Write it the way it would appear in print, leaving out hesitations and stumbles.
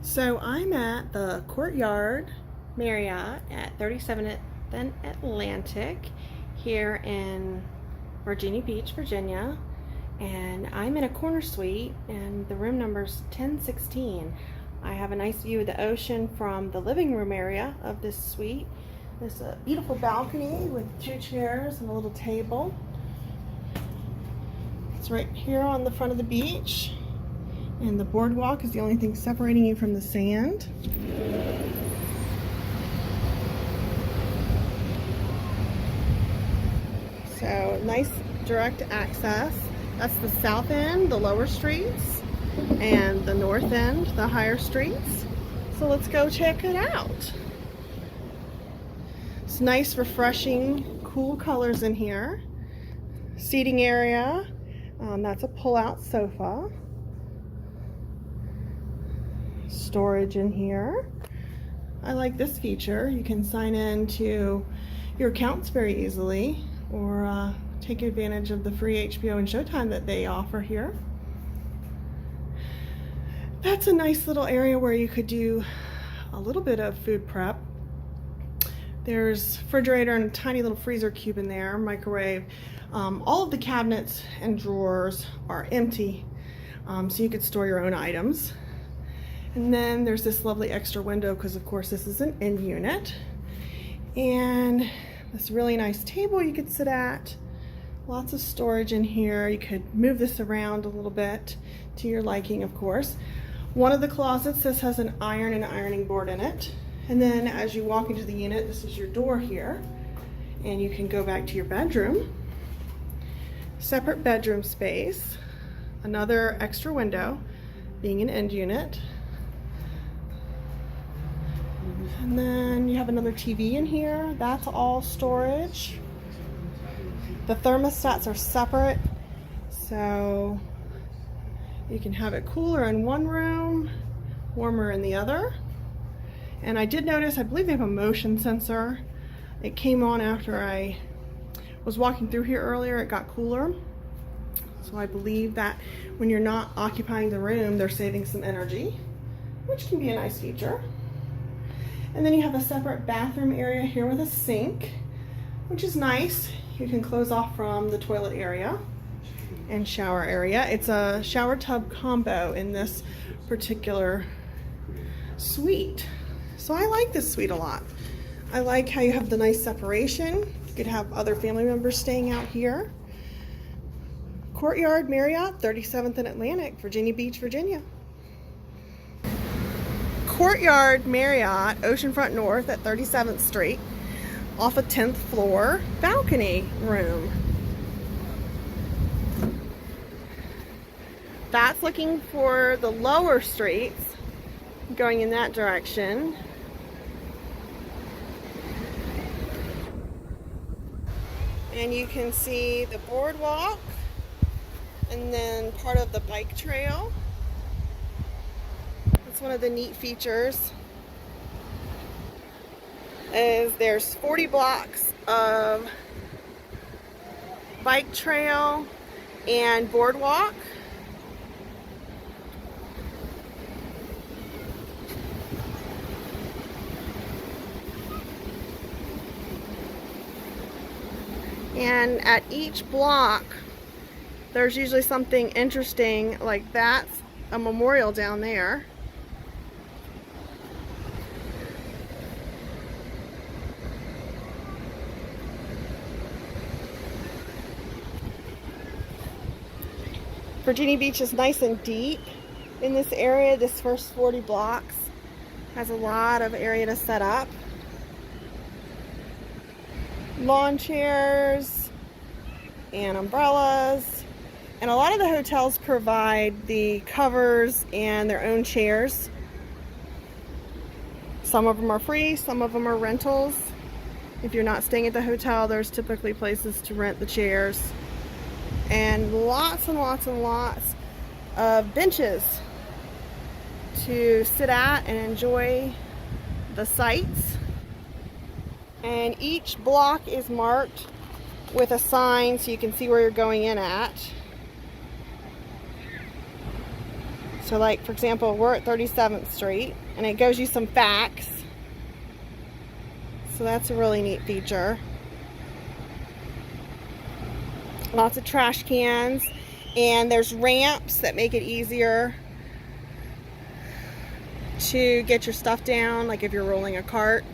So I'm at the Courtyard Marriott at 37th and Atlantic here in Virginia Beach, Virginia. And I'm in a corner suite and the room number's 1016. I have a nice view of the ocean from the living room area of this suite. There's a beautiful balcony with 2 chairs and a little table. It's right here on the front of the beach. And the boardwalk is the only thing separating you from the sand. So nice direct access. That's the south end, the lower streets, and the north end, the higher streets. So let's go check it out. It's nice, refreshing, cool colors in here. Seating area. That's a pull-out sofa. Storage in here. I like this feature. You can sign in to your accounts very easily, or take advantage of the free HBO and Showtime that they offer here. That's a nice little area where you could do a little bit of food prep. There's refrigerator and a tiny little freezer cube in there, microwave. All of the cabinets and drawers are empty, so you could store your own items. And then there's this lovely extra window because of course this is an end unit. And this really nice table you could sit at. Lots of storage in here. You could move this around a little bit to your liking, of course. One of the closets, this has an iron and ironing board in it. And then as you walk into the unit, this is your door here. And you can go back to your bedroom. Separate bedroom space. Another extra window, being an end unit. And then you have another TV in here. That's all storage. The thermostats are separate, so you can have it cooler in one room, warmer in the other. And I did notice, I believe they have a motion sensor. It came on after I was walking through here earlier. It got cooler. So I believe that when you're not occupying the room, they're saving some energy, which can be a nice feature. And then you have a separate bathroom area here with a sink, which is nice. You can close off from the toilet area and shower area. It's a shower tub combo in this particular suite. So I like this suite a lot. I like how you have the nice separation. You could have other family members staying out here. Courtyard Marriott, 37th and Atlantic, Virginia Beach, Virginia. Courtyard Marriott, Oceanfront North at 37th Street, off a 10th floor balcony room. That's looking for the lower streets, going in that direction. And you can see the boardwalk and then part of the bike trail. That's one of the neat features. Is there's 40 blocks of bike trail and boardwalk. And at each block, there's usually something interesting, like that's a memorial down there. Virginia Beach is nice and deep in this area. This first 40 blocks has a lot of area to set up. Lawn chairs and umbrellas. And a lot of the hotels provide the covers and their own chairs. Some of them are free, some of them are rentals. If you're not staying at the hotel, there's typically places to rent the chairs. And lots and lots and lots of benches to sit at and enjoy the sights. And each block is marked with a sign so you can see where you're going in at. So like, for example, we're at 37th Street, and it gives you some facts. So that's a really neat feature. Lots of trash cans, and there's ramps that make it easier to get your stuff down, like if you're rolling a cart.